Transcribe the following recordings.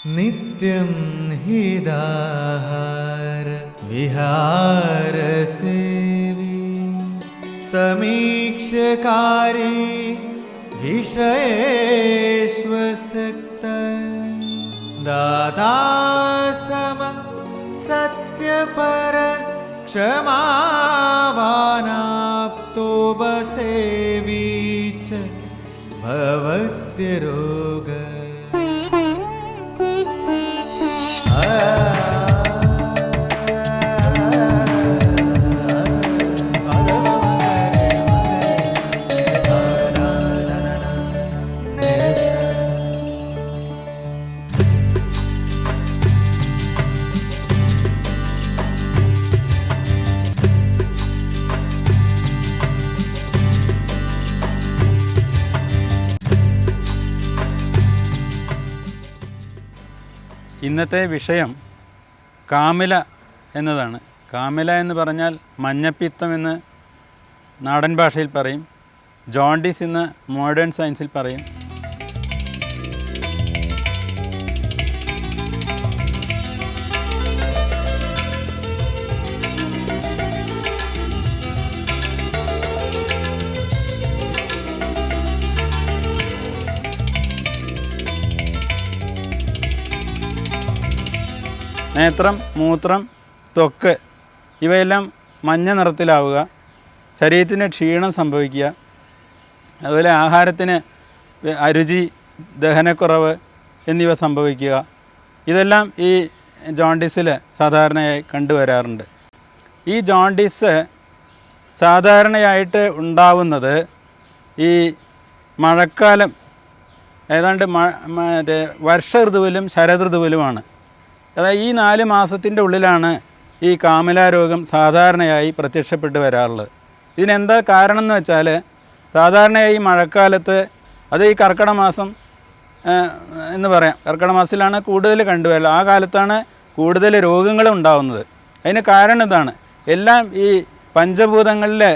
നിത്യം ഹിതാഹാര വിഹാരസേവി സമീക്ഷകാരി വിഷയേഷ്വസക്ത ദാതാസമ സത്യപര ക്ഷമാവാനാപ്തോപസേവീച്ച ഭവത്യരോഗ ഇന്നത്തെ വിഷയം കാമില എന്നതാണ്. കാമില എന്ന് പറഞ്ഞാൽ മഞ്ഞപ്പിത്തം എന്ന് നാടൻ ഭാഷയിൽ പറയും, ജോണ്ടിസ് എന്ന് മോഡേൺ സയൻസിൽ പറയും. നേത്രം, മൂത്രം, ത്വക്ക് ഇവയെല്ലാം മഞ്ഞ നിറത്തിലാവുക, ശരീരത്തിന് ക്ഷീണം സംഭവിക്കുക, അതുപോലെ ആഹാരത്തിന് അരുചി, ദഹനക്കുറവ് എന്നിവ സംഭവിക്കുക, ഇതെല്ലാം ഈ ജോണ്ടിസിൽ സാധാരണയായി കണ്ടുവരാറുണ്ട്. ഈ ജോണ്ടിസ് സാധാരണയായിട്ട് ഉണ്ടാവുന്നത് ഈ മഴക്കാലം, ഏതാണ്ട് മറ്റേ വർഷ ഋതുവിലും ശരദൃതുവിലുമാണ്. അതായത് ഈ 4 മാസത്തിൻ്റെ ഉള്ളിലാണ് ഈ കാമില രോഗം സാധാരണയായി പ്രത്യക്ഷപ്പെട്ട് വരാറുള്ളത്. ഇതിനെന്താ കാരണം എന്ന് വെച്ചാൽ, സാധാരണയായി മഴക്കാലത്ത്, അത് ഈ കർക്കിടക മാസം എന്ന് പറയാം, കർക്കിടക മാസത്തിലാണ് കൂടുതൽ കണ്ടുവരുന്നത്. ആ കാലത്താണ് കൂടുതൽ രോഗങ്ങൾ ഉണ്ടാകുന്നത്. അതിന് കാരണം ഇതാണ്, എല്ലാം ഈ പഞ്ചഭൂതങ്ങളിലെ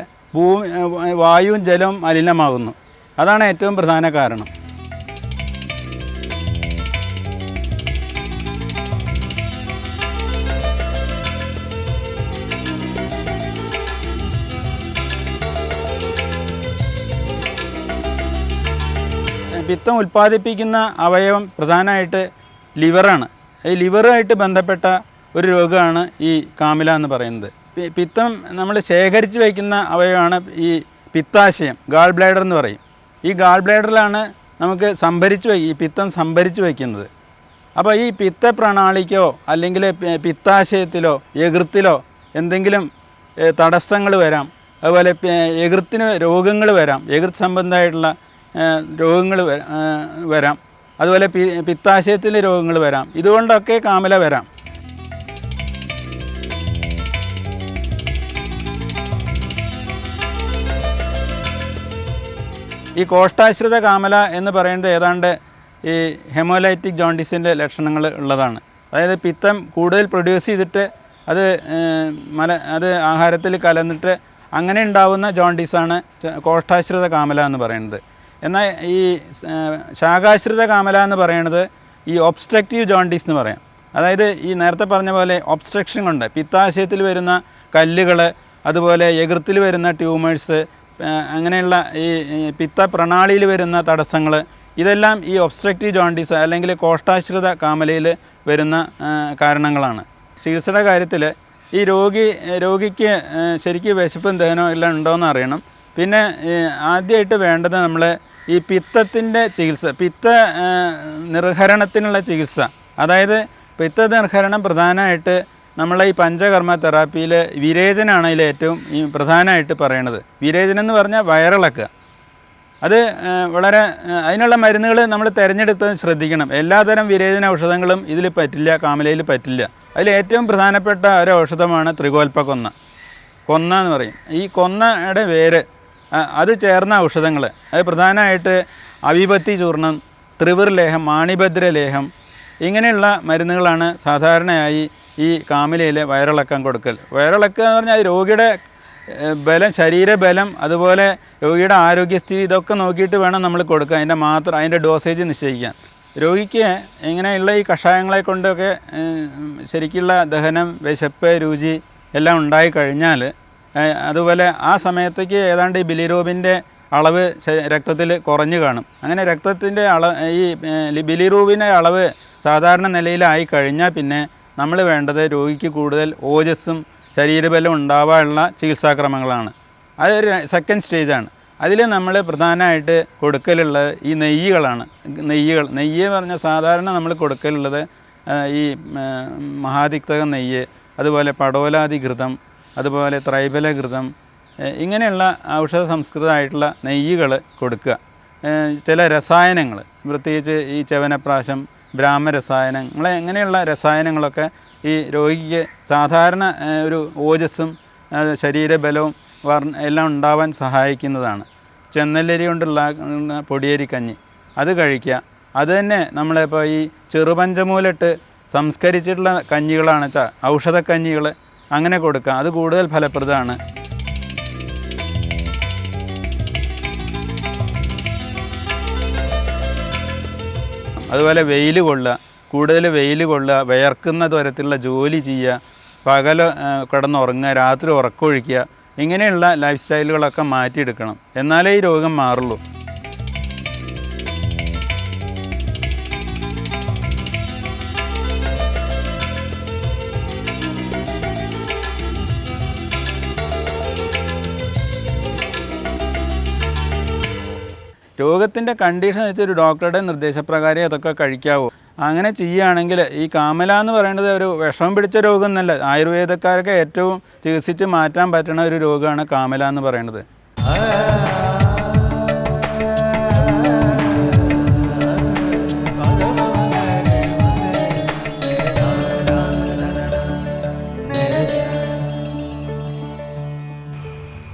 വായുവും ജലവും മലിനമാകുന്നു. അതാണ് ഏറ്റവും പ്രധാന കാരണം. പിത്തം ഉൽപ്പാദിപ്പിക്കുന്ന അവയവം പ്രധാനമായിട്ട് ലിവറാണ്. ഈ ലിവറുമായിട്ട് ബന്ധപ്പെട്ട ഒരു രോഗമാണ് ഈ കാമില എന്ന് പറയുന്നത്. പിത്തം നമ്മൾ ശേഖരിച്ച് വയ്ക്കുന്ന അവയവമാണ് ഈ പിത്താശയം, ഗാൾ ബ്ലാഡർ എന്ന് പറയും. ഈ ഗാൾ ബ്ലാഡറിലാണ് നമുക്ക് ഈ പിത്തം സംഭരിച്ച് വയ്ക്കുന്നത്. അപ്പോൾ ഈ പിത്തപ്രണാളിക്കോ അല്ലെങ്കിൽ പിത്താശയത്തിലോ യകൃത്തിലോ എന്തെങ്കിലും തടസ്സങ്ങൾ വരാം. അതുപോലെ യകൃത്തിന് രോഗങ്ങൾ വരാം, യകൃത്ത് സംബന്ധമായിട്ടുള്ള രോഗങ്ങൾ വരാം. അതുപോലെ പിത്താശയത്തിലെ രോഗങ്ങൾ വരാം. ഇതുകൊണ്ടൊക്കെ കാമില വരാം. ഈ കോഷ്ടാശ്രിത കാമില എന്ന് പറയുന്നത് ഏതാണ്ട് ഈ ഹെമോലൈറ്റിക് ജോണ്ടിസിൻ്റെ ലക്ഷണങ്ങൾ ഉള്ളതാണ്. അതായത് പിത്തം കൂടുതൽ പ്രൊഡ്യൂസ് ചെയ്തിട്ട് അത് ആഹാരത്തിൽ കലർന്നിട്ട് അങ്ങനെ ഉണ്ടാവുന്ന ജോണ്ടിസാണ് കോഷ്ടാശ്രിത കാമില എന്ന് പറയുന്നത്. എന്നാൽ ഈ ശാഖാശ്രിത കാമില എന്ന് പറയുന്നത് ഈ ഒബ്സ്ട്രക്റ്റീവ് ജോണ്ടിസ് എന്ന് പറയാം. അതായത് ഈ നേരത്തെ പറഞ്ഞ പോലെ ഒബ്സ്ട്രക്ഷൻ കൊണ്ട് പിത്താശയത്തിൽ വരുന്ന കല്ലുകൾ, അതുപോലെ യകൃത്തിൽ വരുന്ന ട്യൂമേഴ്സ്, അങ്ങനെയുള്ള ഈ പിത്ത പ്രണാളിയിൽ വരുന്ന തടസ്സങ്ങൾ, ഇതെല്ലാം ഈ ഒബ്സ്ട്രക്റ്റീവ് ജോണ്ടിസ് അല്ലെങ്കിൽ കോഷ്ടാശ്രിത കാമിലയിൽ വരുന്ന കാരണങ്ങളാണ്. ചികിത്സയുടെ കാര്യത്തിൽ ഈ രോഗിക്ക് ശരിക്കും വിശപ്പും ദഹനവും എല്ലാം ഉണ്ടോയെന്ന് അറിയണം. പിന്നെ ആദ്യമായിട്ട് വേണ്ടത് നമ്മൾ ഈ പിത്തത്തിൻ്റെ ചികിത്സ, നിർഹരണത്തിനുള്ള ചികിത്സ. അതായത് നിർഹരണം പ്രധാനമായിട്ട് നമ്മളെ ഈ പഞ്ചകർമ്മ തെറാപ്പിയിൽ വിരേചനാണ് അതിൽ ഏറ്റവും പ്രധാനമായിട്ട് പറയണത്. വിരേചനം എന്ന് പറഞ്ഞാൽ വയറിളക്കുക. അത് വളരെ അതിനുള്ള മരുന്നുകൾ നമ്മൾ തിരഞ്ഞെടുത്ത് ശ്രദ്ധിക്കണം. എല്ലാതരം വിരേചന ഔഷധങ്ങളും ഇതിൽ പറ്റില്ല, കാമിലയിൽ പറ്റില്ല. അതിൽ ഏറ്റവും പ്രധാനപ്പെട്ട ഒരു ഔഷധമാണ് ത്രികോൽപ്പക്കൊന്ന എന്ന് പറയും. ഈ കൊന്നയുടെ വേര്, അത് ചേർന്ന ഔഷധങ്ങൾ, അത് പ്രധാനമായിട്ട് അവിപത്തി ചൂർണം, ത്രിവിർ ലേഹം, മാണിഭദ്ര ലേഹം, ഇങ്ങനെയുള്ള മരുന്നുകളാണ് സാധാരണയായി ഈ കാമിലയിൽ വയറിളക്കം കൊടുക്കൽ. വയറിളക്കം എന്ന് പറഞ്ഞാൽ രോഗിയുടെ ബലം, ശരീരബലം, അതുപോലെ രോഗിയുടെ ആരോഗ്യസ്ഥിതി, ഇതൊക്കെ നോക്കിയിട്ട് വേണം നമ്മൾ കൊടുക്കുക. അതിൻ്റെ ഡോസേജ് നിശ്ചയിക്കാൻ. രോഗിക്ക് ഇങ്ങനെയുള്ള ഈ കഷായങ്ങളെ കൊണ്ടൊക്കെ ശരിക്കുള്ള ദഹനം, വിശപ്പ്, രുചി എല്ലാം ഉണ്ടായി കഴിഞ്ഞാൽ അതുപോലെ ആ സമയത്തേക്ക് ഏതാണ്ട് ഈ ബിലിറൂബിൻ്റെ അളവ് രക്തത്തിൽ കുറഞ്ഞു കാണും. അങ്ങനെ രക്തത്തിൻ്റെ ഈ ബിലിറൂബിൻ്റെ അളവ് സാധാരണ നിലയിലായി കഴിഞ്ഞാൽ പിന്നെ നമ്മൾ വേണ്ടത് രോഗിക്ക് കൂടുതൽ ഓജസ്സും ശരീരബലം ഉണ്ടാവാനുള്ള ചികിത്സാക്രമങ്ങളാണ്. അതൊരു സെക്കൻഡ് സ്റ്റേജാണ്. അതിൽ നമ്മൾ പ്രധാനമായിട്ട് കൊടുക്കലുള്ളത് ഈ നെയ്യുകളാണ്. നെയ്യ് പറഞ്ഞാൽ സാധാരണ നമ്മൾ കൊടുക്കലുള്ളത് ഈ മഹാതിക്തക നെയ്യ്, അതുപോലെ പടോലാദി ഘൃതം, അതുപോലെ ത്രൈബല ഘൃതം, ഇങ്ങനെയുള്ള ഔഷധ സംസ്കൃതമായിട്ടുള്ള നെയ്യുകൾ കൊടുക്കുക. ചില രസായനങ്ങൾ, പ്രത്യേകിച്ച് ഈ ചവനപ്രാശം, ബ്രാഹ്മരസായനങ്ങൾ, ഇങ്ങനെയുള്ള രസായനങ്ങളൊക്കെ ഈ രോഗിക്ക് സാധാരണ ഒരു ഓജസ്സും ശരീരബലവും എല്ലാം ഉണ്ടാവാൻ സഹായിക്കുന്നതാണ്. ചെന്നല്ലരി കൊണ്ടുള്ള പൊടിയരിക്കഞ്ഞി അത് കഴിക്കുക. അത് തന്നെ നമ്മളിപ്പോൾ ഈ ചെറുപഞ്ചമൂലിട്ട് സംസ്കരിച്ചിട്ടുള്ള കഞ്ഞികളാണ് ഔഷധക്കഞ്ഞികൾ, അങ്ങനെ കൊടുക്കുക. അത് കൂടുതൽ ഫലപ്രദമാണ്. അതുപോലെ വെയിൽ കൊള്ളുക, കൂടുതൽ വെയിൽ കൊള്ളുക, വിയർക്കുന്ന തരത്തിലുള്ള ജോലി ചെയ്യുക, പകൽ കിടന്നുറങ്ങുക, രാത്രി ഉറക്കമൊഴിക്കുക, ഇങ്ങനെയുള്ള ലൈഫ് സ്റ്റൈലുകളൊക്കെ മാറ്റിയെടുക്കണം. എന്നാലേ ഈ രോഗം മാറുള്ളൂ. രോഗത്തിൻ്റെ കണ്ടീഷൻ വെച്ച് ഒരു ഡോക്ടറുടെ നിർദ്ദേശപ്രകാരം അതൊക്കെ കഴിക്കാവൂ. അങ്ങനെ ചെയ്യുകയാണെങ്കിൽ ഈ കാമല എന്ന് പറയുന്നത് ഒരു വിഷമം പിടിച്ച രോഗം എന്നല്ല, ആയുർവേദക്കാരൊക്കെ ഏറ്റവും ചികിത്സിച്ച് മാറ്റാൻ പറ്റുന്ന ഒരു രോഗമാണ് കാമല എന്ന് പറയുന്നത്.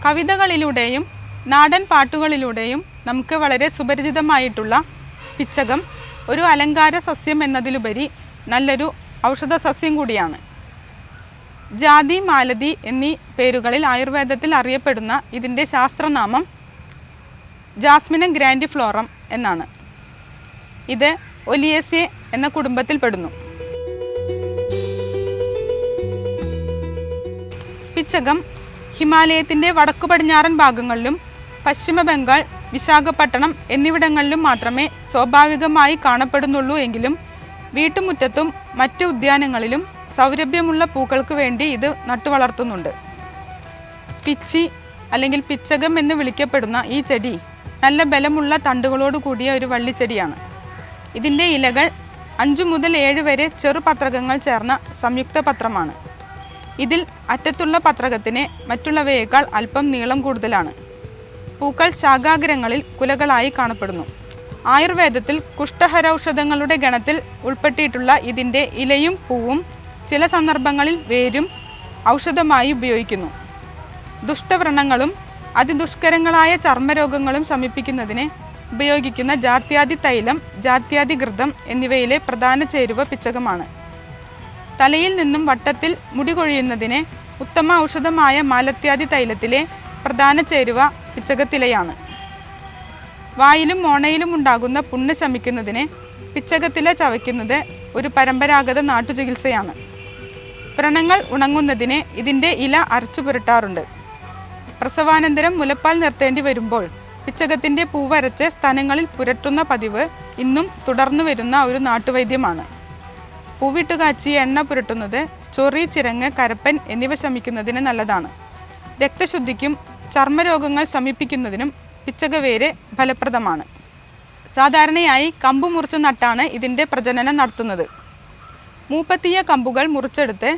കവിതകളിലൂടെയും നാടൻ പാട്ടുകളിലൂടെയും നമുക്ക് വളരെ സുപരിചിതമായിട്ടുള്ള പിച്ചകം ഒരു അലങ്കാര സസ്യം എന്നതിലുപരി നല്ലൊരു ഔഷധ സസ്യം കൂടിയാണ്. ജാതി, മാലതി എന്നീ പേരുകളിൽ ആയുർവേദത്തിൽ അറിയപ്പെടുന്ന ഇതിൻ്റെ ശാസ്ത്രനാമം ജാസ്മിനം ഗ്രാൻഡിഫ്ലോറം എന്നാണ്. ഇത് ഒലിയേസിയെ എന്ന കുടുംബത്തിൽപ്പെടുന്നു. പിച്ചകം ഹിമാലയത്തിൻ്റെ വടക്കു പടിഞ്ഞാറൻ ഭാഗങ്ങളിലും പശ്ചിമ ബംഗാൾ, വിശാഖപട്ടണം എന്നിവിടങ്ങളിലും മാത്രമേ സ്വാഭാവികമായി കാണപ്പെടുന്നുള്ളൂ എങ്കിലും വീട്ടുമുറ്റത്തും മറ്റു ഉദ്യാനങ്ങളിലും സൗരഭ്യമുള്ള പൂക്കൾക്ക് വേണ്ടി ഇത് നട്ടുവളർത്തുന്നുണ്ട്. പിച്ചി അല്ലെങ്കിൽ പിച്ചകം എന്ന് വിളിക്കപ്പെടുന്ന ഈ ചെടി നല്ല ബലമുള്ള തണ്ടുകളോട് കൂടിയ ഒരു വള്ളിച്ചെടിയാണ്. ഇതിൻ്റെ ഇലകൾ 5 മുതൽ 7 വരെ ചെറുപത്രകങ്ങൾ ചേർന്ന സംയുക്ത പത്രമാണ്. ഇതിൽ അറ്റത്തുള്ള പത്രകത്തിന് മറ്റുള്ളവയേക്കാൾ അല്പം നീളം കൂടുതലാണ്. പൂക്കൾ ശാഖാഗ്രങ്ങളിൽ കുലകളായി കാണപ്പെടുന്നു. ആയുർവേദത്തിൽ കുഷ്ഠഹരൌഷധങ്ങളുടെ ഗണത്തിൽ ഉൾപ്പെട്ടിട്ടുള്ള ഇതിൻ്റെ ഇലയും പൂവും ചില സന്ദർഭങ്ങളിൽ വേരും ഔഷധമായി ഉപയോഗിക്കുന്നു. ദുഷ്ടവ്രണങ്ങളും അതിദുഷ്കരങ്ങളായ ചർമ്മരോഗങ്ങളും ശമിപ്പിക്കുന്നതിന് ഉപയോഗിക്കുന്ന ജാത്യാദി തൈലം, ജാത്യാദി ഘൃതം എന്നിവയിലെ പ്രധാന ചേരുവ പിച്ചകമാണ്. തലയിൽ നിന്നും വട്ടത്തിൽ മുടി കൊഴിയുന്നതിന് ഉത്തമ ഔഷധമായ മാലത്യാദി തൈലത്തിലെ പ്രധാന ചേരുവ പിച്ചകത്തിലയാണ്. വായിലും മോണയിലും ഉണ്ടാകുന്ന പുണ്ണ് ശമിക്കുന്നതിന് പിച്ചകത്തില ചവയ്ക്കുന്നത് ഒരു പരമ്പരാഗത നാട്ടുചികിത്സയാണ്. വ്രണങ്ങൾ ഉണങ്ങുന്നതിന് ഇതിൻ്റെ ഇല അരച്ചു പുരട്ടാറുണ്ട്. പ്രസവാനന്തരം മുലപ്പാൽ നിർത്തേണ്ടി വരുമ്പോൾ പിച്ചകത്തിൻ്റെ പൂവരച്ച് സ്ഥലങ്ങളിൽ പുരട്ടുന്ന പതിവ് ഇന്നും തുടർന്നു വരുന്ന ഒരു നാട്ടുവൈദ്യമാണ്. പൂവിട്ട് കാച്ചി എണ്ണ പുരട്ടുന്നത് ചൊറി, ചിരങ്ങ്, കരപ്പൻ എന്നിവ ശമിക്കുന്നതിന് നല്ലതാണ്. രക്തശുദ്ധിക്കും ചർമ്മരോഗങ്ങൾ ശമിപ്പിക്കുന്നതിനും പിച്ചകവേര് ഫലപ്രദമാണ്. സാധാരണയായി കമ്പ് മുറിച്ച് നട്ടാണ് ഇതിൻ്റെ പ്രജനനം നടത്തുന്നത്. മൂപ്പത്തിയ കമ്പുകൾ മുറിച്ചെടുത്ത്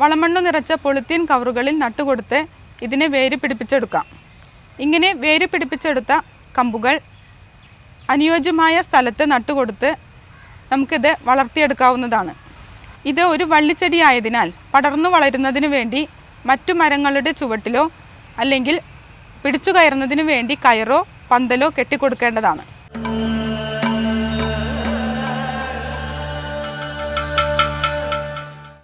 വളമണ്ണു നിറച്ച പൊളിത്തീൻ കവറുകളിൽ നട്ടുകൊടുത്ത് ഇതിനെ വേര് പിടിപ്പിച്ചെടുക്കാം. ഇങ്ങനെ വേര് പിടിപ്പിച്ചെടുത്ത കമ്പുകൾ അനുയോജ്യമായ സ്ഥലത്ത് നട്ടുകൊടുത്ത് നമുക്കിത് വളർത്തിയെടുക്കാവുന്നതാണ്. ഇത് ഒരു വള്ളിച്ചെടി ആയതിനാൽ പടർന്നു വളരുന്നതിന് വേണ്ടി മറ്റു മരങ്ങളുടെ ചുവട്ടിലോ അല്ലെങ്കിൽ പിടിച്ചു കയറുന്നതിന് വേണ്ടി കയറോ പന്തലോ കെട്ടിക്കൊടുക്കേണ്ടതാണ്.